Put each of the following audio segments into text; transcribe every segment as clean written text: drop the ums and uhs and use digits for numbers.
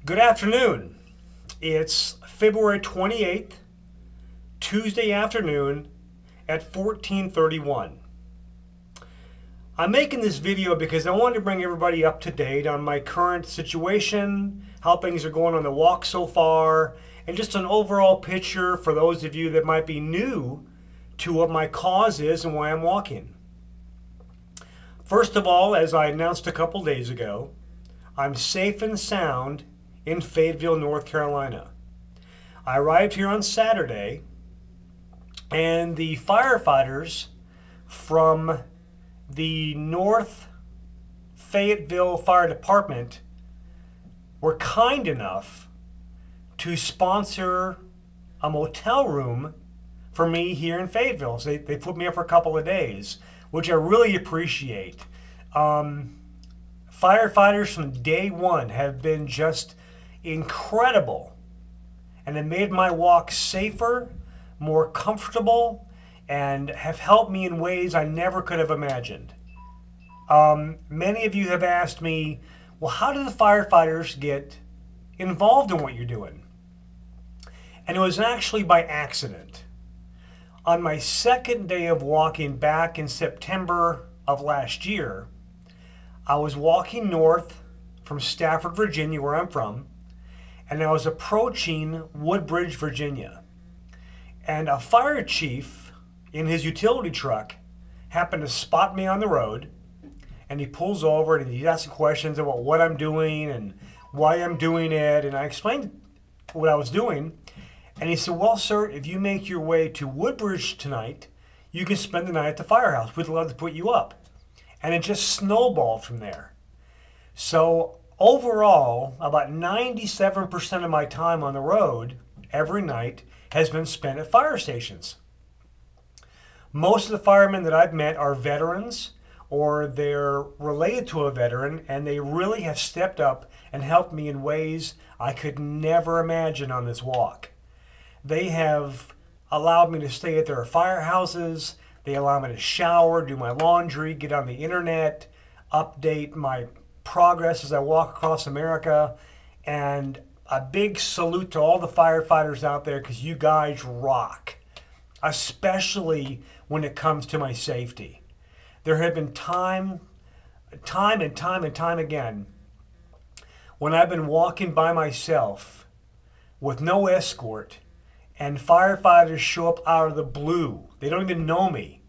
Good afternoon. It's February 28th, Tuesday afternoon at 14:31. I'm making this video because I wanted to bring everybody up to date on my current situation, how things are going on the walk so far, and just an overall picture for those of you that might be new to what my cause is and why I'm walking. First of all, as I announced a couple days ago, I'm safe and sound in Fayetteville, North Carolina. I arrived here on Saturday, and the firefighters from the North Fayetteville Fire Department were kind enough to sponsor a motel room for me here in Fayetteville. So they put me up for a couple of days, which I really appreciate. Firefighters from day one have been just incredible, and have made my walk safer, more comfortable, and have helped me in ways I never could have imagined. Many of you have asked me, well, how do the firefighters get involved in what you're doing? And it was actually by accident. On my second day of walking back in September of last year, I was walking north from Stafford, Virginia, where I'm from, and I was approaching Woodbridge, Virginia. And a fire chief in his utility truck happened to spot me on the road, and he pulls over and he's asking questions about what I'm doing and why I'm doing it, and I explained what I was doing, and he said, well, sir, if you make your way to Woodbridge tonight, you can spend the night at the firehouse. We'd love to put you up. And it just snowballed from there. So overall, about 97% of my time on the road every night has been spent at fire stations. Most of the firemen that I've met are veterans, or they're related to a veteran, and they really have stepped up and helped me in ways I could never imagine on this walk. They have allowed me to stay at their firehouses. They allow me to shower, do my laundry, get on the internet, update my progress as I walk across America. And a big salute to all the firefighters out there, because you guys rock, especially when it comes to my safety. There have been time again when I've been walking by myself with no escort, and firefighters show up out of the blue. They don't even know me.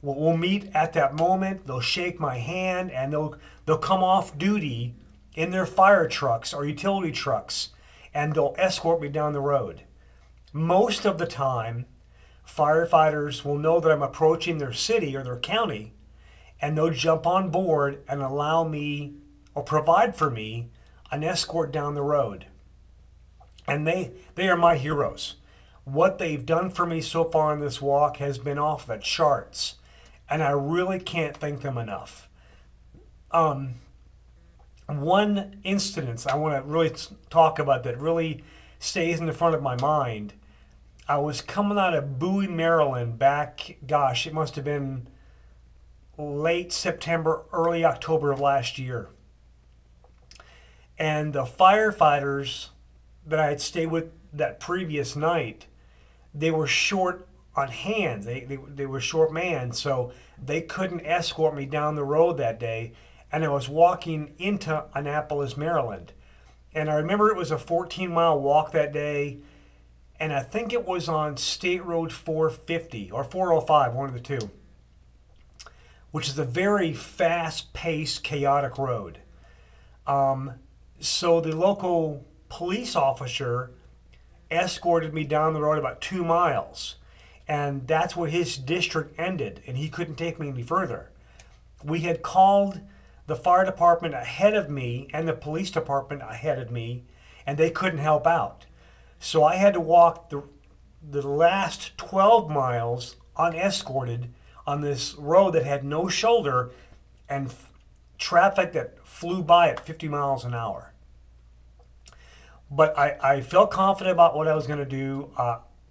We'll meet at that moment. They'll shake my hand, and they'll come off duty in their fire trucks or utility trucks, and they'll escort me down the road. Most of the time, firefighters will know that I'm approaching their city or their county, and they'll jump on board and allow me or provide for me an escort down the road. And they are my heroes. What they've done for me so far on this walk has been off the charts, and I really can't thank them enough. One incident I want to really talk about that really stays in the front of my mind. I was coming out of Bowie, Maryland back, gosh, it must have been late September, early October of last year. And the firefighters that I had stayed with that previous night, they were short on hands. They were short manned, so they couldn't escort me down the road that day. And I was walking into Annapolis, Maryland. And I remember it was a 14-mile walk that day, and I think it was on State Road 450 or 405, one of the two, which is a very fast-paced, chaotic road. So the local police officer escorted me down the road about 2 miles, and that's where his district ended, and he couldn't take me any further. We had called the fire department ahead of me and the police department ahead of me, and they couldn't help out. So I had to walk the last 12 miles unescorted on this road that had no shoulder and traffic that flew by at 50 miles an hour. But I felt confident about what I was going to do.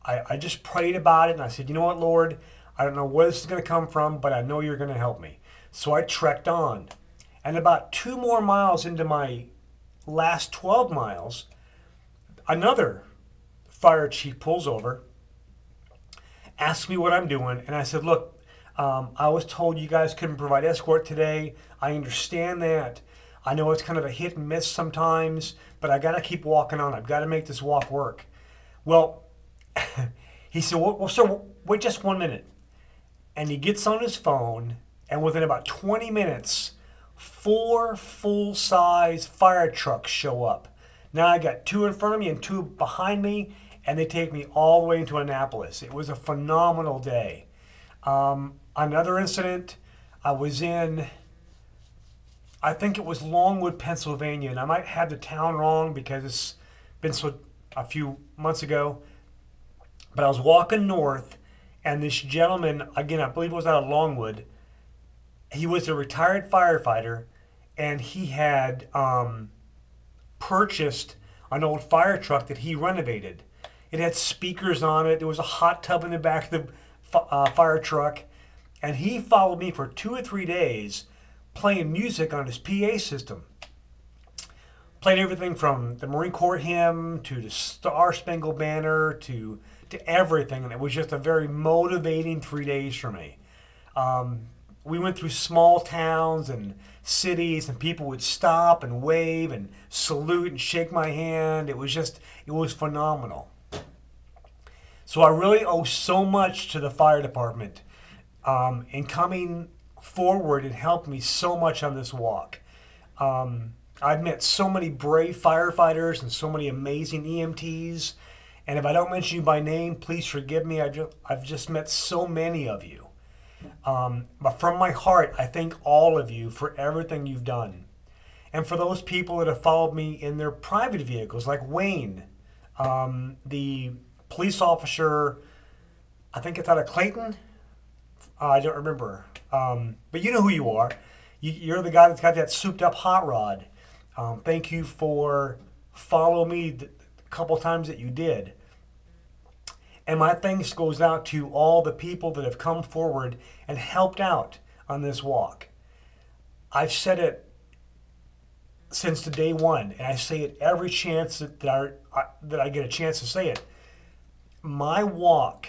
I just prayed about it, and I said, you know what, Lord, I don't know where this is going to come from, but I know you're going to help me. So I trekked on. And about 2 more miles into my last 12 miles, another fire chief pulls over, asks me what I'm doing, and I said, look, I was told you guys couldn't provide escort today. I understand that. I know it's kind of a hit and miss sometimes, but I got to keep walking on. I've got to make this walk work. Well, he said, well, sir, wait just 1 minute. And he gets on his phone, and within about 20 minutes, 4 full-size fire trucks show up. Now I got 2 in front of me and 2 behind me, and they take me all the way into Annapolis. It was a phenomenal day. Another incident, I was in, I think it was Longwood, Pennsylvania, and I might have the town wrong because it's been a few months ago. But I was walking north, and this gentleman, again, I believe it was out of Longwood, he was a retired firefighter, and he had purchased an old fire truck that he renovated. It had speakers on it. There was a hot tub in the back of the fire truck. And he followed me for 2 or 3 days playing music on his PA system. Played everything from the Marine Corps hymn to the Star Spangled Banner to everything. And it was just a very motivating 3 days for me. We went through small towns and cities, and people would stop and wave and salute and shake my hand. It was phenomenal. So I really owe so much to the fire department in coming forward and helped me so much on this walk. I've met so many brave firefighters and so many amazing EMTs. And if I don't mention you by name, please forgive me. I've just met so many of you. But from my heart, I thank all of you for everything you've done. And for those people that have followed me in their private vehicles, like Wayne, the police officer, I think it's out of Clayton. I don't remember. But you know who you are. You're the guy that's got that souped up hot rod. Thank you for following me the couple times that you did. And my thanks goes out to all the people that have come forward and helped out on this walk. I've said it since the day one, and I say it every chance that I get a chance to say it. My walk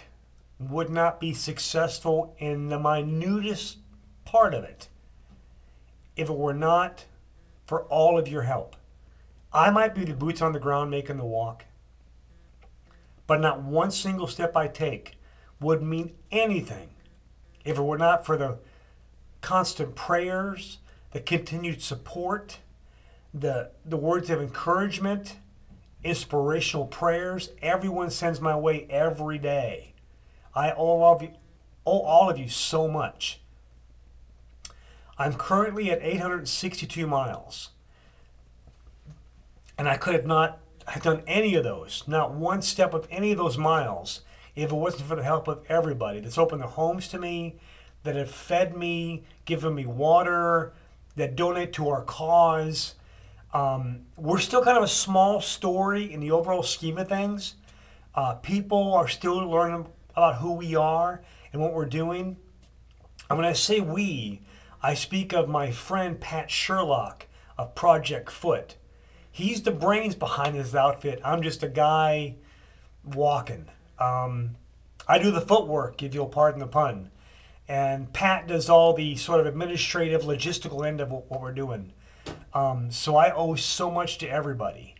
would not be successful in the minutest part of it if it were not for all of your help. I might be the boots on the ground making the walk, but not one single step I take would mean anything if it were not for the constant prayers, the continued support, the words of encouragement, inspirational prayers everyone sends my way every day. I owe all of you so much. I'm currently at 862 miles. And I could have not have done any of those, not one step of any of those miles, if it wasn't for the help of everybody that's opened their homes to me, that have fed me, given me water, that donate to our cause. We're still kind of a small story in the overall scheme of things. People are still learning about who we are and what we're doing. And when I say we, I speak of my friend Pat Sherlock of Project Foot. He's the brains behind this outfit. I'm just a guy walking. I do the footwork, if you'll pardon the pun. And Pat does all the sort of administrative, logistical end of what we're doing. So I owe so much to everybody.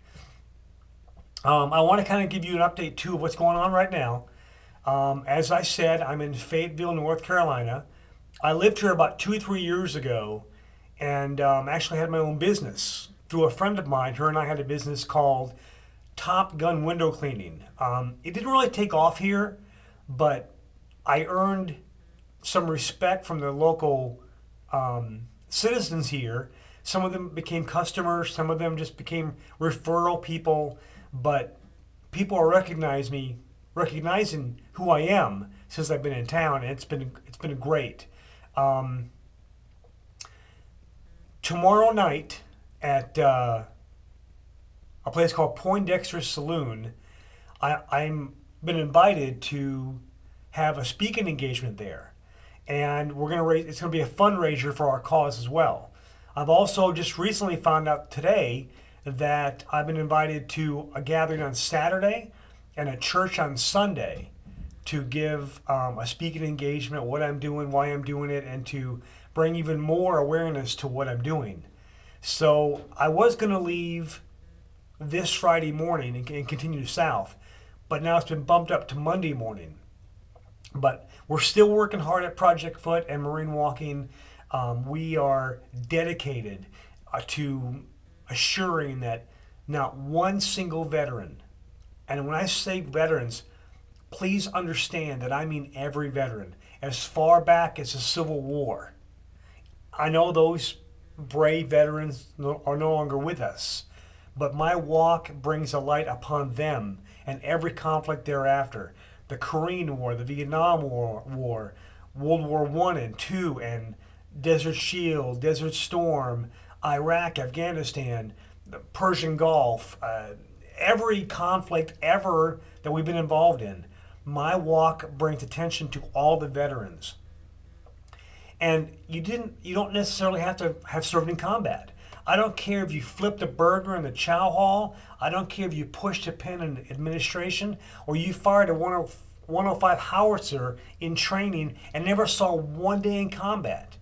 I want to kind of give you an update, too, of what's going on right now. As I said, I'm in Fayetteville, North Carolina. I lived here about 2 or 3 years ago and actually had my own business. Through a friend of mine, her and I had a business called Top Gun Window Cleaning. It didn't really take off here, but I earned some respect from the local citizens here. Some of them became customers, some of them just became referral people, but people are recognizing who I am since I've been in town, and it's been great. Tomorrow night at a place called Poindexter Saloon, I'm been invited to have a speaking engagement there, and we're gonna it's gonna be a fundraiser for our cause as well. I've also just recently found out today that I've been invited to a gathering on Saturday and a church on Sunday to give a speaking engagement, what I'm doing, why I'm doing it, and to bring even more awareness to what I'm doing. So I was going to leave this Friday morning and continue south, but now it's been bumped up to Monday morning. But we're still working hard at Project Foot and Marine Walking. We are dedicated to assuring that not one single veteran, and when I say veterans, please understand that I mean every veteran, as far back as the Civil War. I know those brave veterans are no longer with us, but my walk brings a light upon them and every conflict thereafter. The Korean War, the Vietnam War, World War I and II, and Desert Shield, Desert Storm, Iraq, Afghanistan, the Persian Gulf, every conflict ever that we've been involved in. My walk brings attention to all the veterans. And you don't necessarily have to have served in combat. I don't care if you flipped a burger in the chow hall. I don't care if you pushed a pin in administration or you fired a 105 howitzer in training and never saw one day in combat.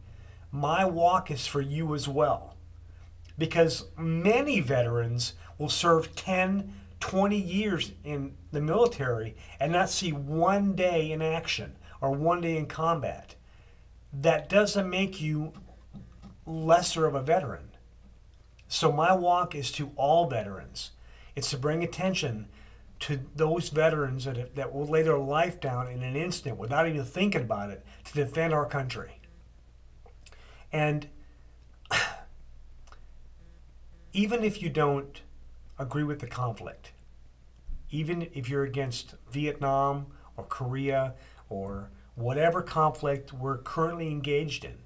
My walk is for you as well. Because many veterans will serve 10, 20 years in the military and not see one day in action or one day in combat. That doesn't make you lesser of a veteran. So my walk is to all veterans. It's to bring attention to those veterans that will lay their life down in an instant without even thinking about it to defend our country. And even if you don't agree with the conflict, even if you're against Vietnam or Korea or whatever conflict we're currently engaged in,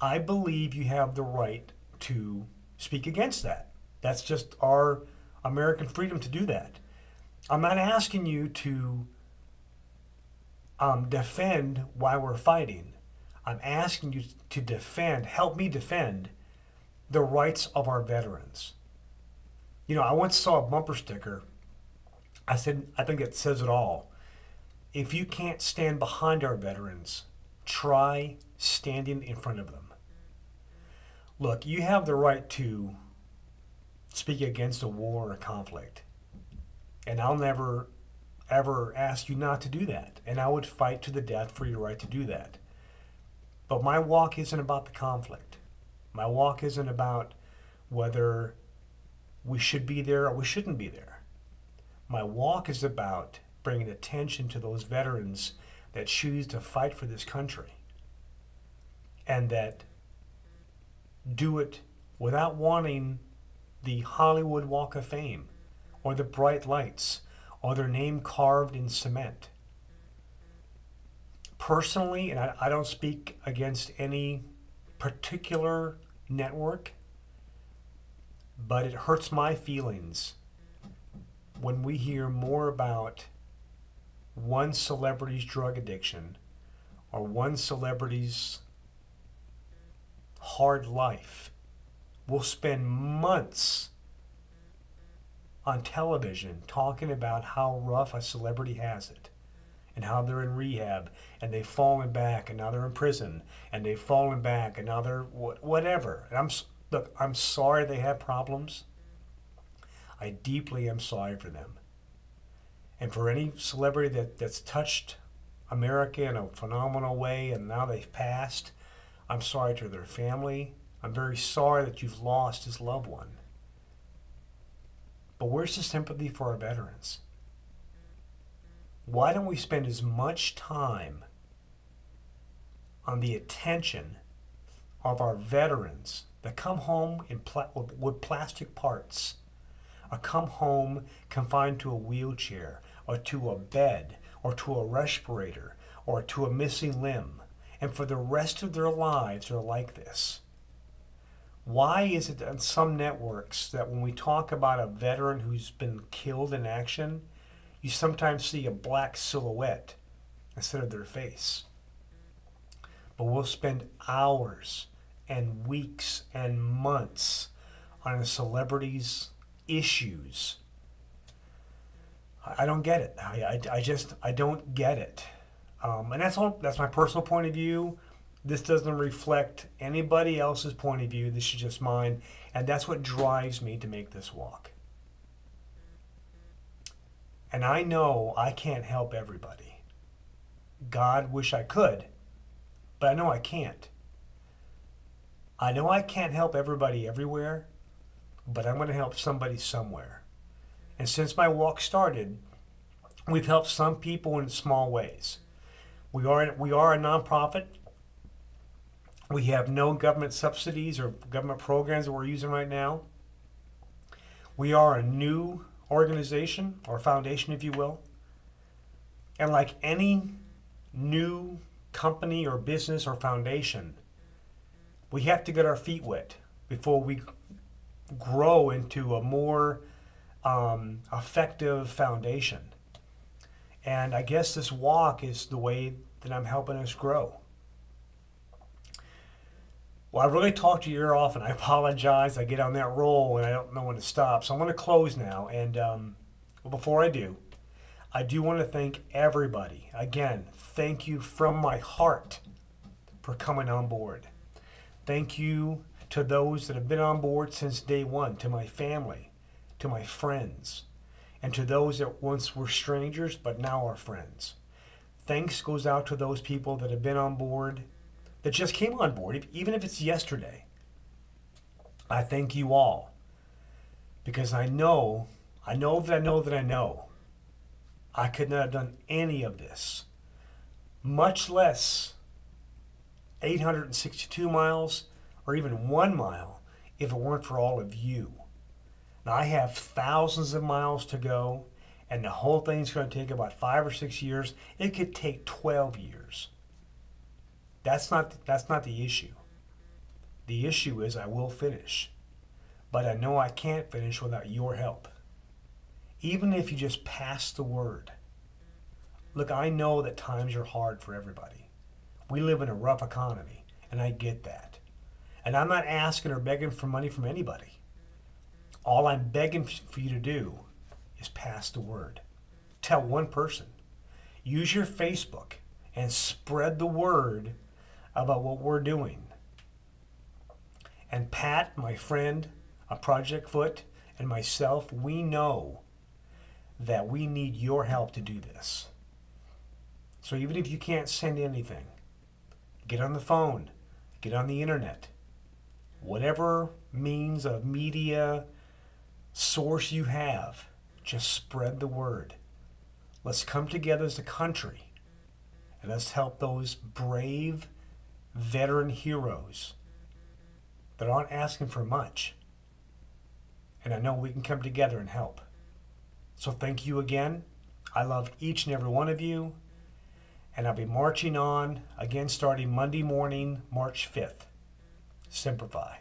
I believe you have the right to speak against that. That's just our American freedom to do that. I'm not asking you to defend why we're fighting. I'm asking you to defend, help me defend the rights of our veterans. You know, I once saw a bumper sticker. I said, I think it says it all. If you can't stand behind our veterans, try standing in front of them. Look, you have the right to speak against a war or a conflict. And I'll never, ever ask you not to do that. And I would fight to the death for your right to do that. But my walk isn't about the conflict. My walk isn't about whether we should be there or we shouldn't be there. My walk is about bringing attention to those veterans that choose to fight for this country and that do it without wanting the Hollywood Walk of Fame or the bright lights or their name carved in cement. Personally, and I don't speak against any particular network, but it hurts my feelings when we hear more about one celebrity's drug addiction or one celebrity's hard life. We'll spend months on television talking about how rough a celebrity has it and how they're in rehab and they've fallen back and now they're in prison and they've fallen back and now they're whatever. And look, I'm sorry they have problems. I deeply am sorry for them. And for any celebrity that's touched America in a phenomenal way and now they've passed, I'm sorry to their family. I'm very sorry that you've lost his loved one. But where's the sympathy for our veterans? Why don't we spend as much time on the attention of our veterans that come home with plastic parts, or come home confined to a wheelchair, or to a bed, or to a respirator, or to a missing limb, and for the rest of their lives they're like this? Why is it on some networks that when we talk about a veteran who's been killed in action, you sometimes see a black silhouette instead of their face? But we'll spend hours and weeks and months on a celebrity's issues. I don't get it. I don't get it. And that's my personal point of view. This doesn't reflect anybody else's point of view. This is just mine. And that's what drives me to make this walk. And I know I can't help everybody. God, wish I could, but I know I can't. I know I can't help everybody everywhere, but I'm going to help somebody somewhere. And since my walk started, we've helped some people in small ways. We are a nonprofit. We have no government subsidies or government programs that we're using right now. We are a new organization or foundation, if you will. And like any new company or business or foundation, we have to get our feet wet before we grow into a more effective foundation. And I guess this walk is the way that I'm helping us grow. Well, I really talked your ear off, and I apologize. I get on that roll, and I don't know when to stop. So I'm going to close now. And before I do want to thank everybody. Again, thank you from my heart for coming on board. Thank you to those that have been on board since day one, to my family, to my friends, and to those that once were strangers but now are friends. Thanks goes out to those people that have been on board, that just came on board, even if it's yesterday. I thank you all, because I know I could not have done any of this, much less 862 miles or even 1 mile, if it weren't for all of you. Now, I have thousands of miles to go, and the whole thing's going to take about 5 or 6 years. It could take 12 years. That's not the issue. The issue is I will finish, but I know I can't finish without your help. Even if you just pass the word. Look, I know that times are hard for everybody. We live in a rough economy, and I get that. And I'm not asking or begging for money from anybody. All I'm begging for you to do is pass the word. Tell one person. Use your Facebook and spread the word about what we're doing. And Pat, my friend, a Project Foot, and myself, we know that we need your help to do this. So even if you can't send anything, get on the phone, get on the internet, whatever means of media source you have, just spread the word. Let's come together as a country, and let's help those brave veteran heroes that aren't asking for much. And I know we can come together and help. So thank you again. I love each and every one of you. And I'll be marching on again starting Monday morning, March 5th. Semper Fi.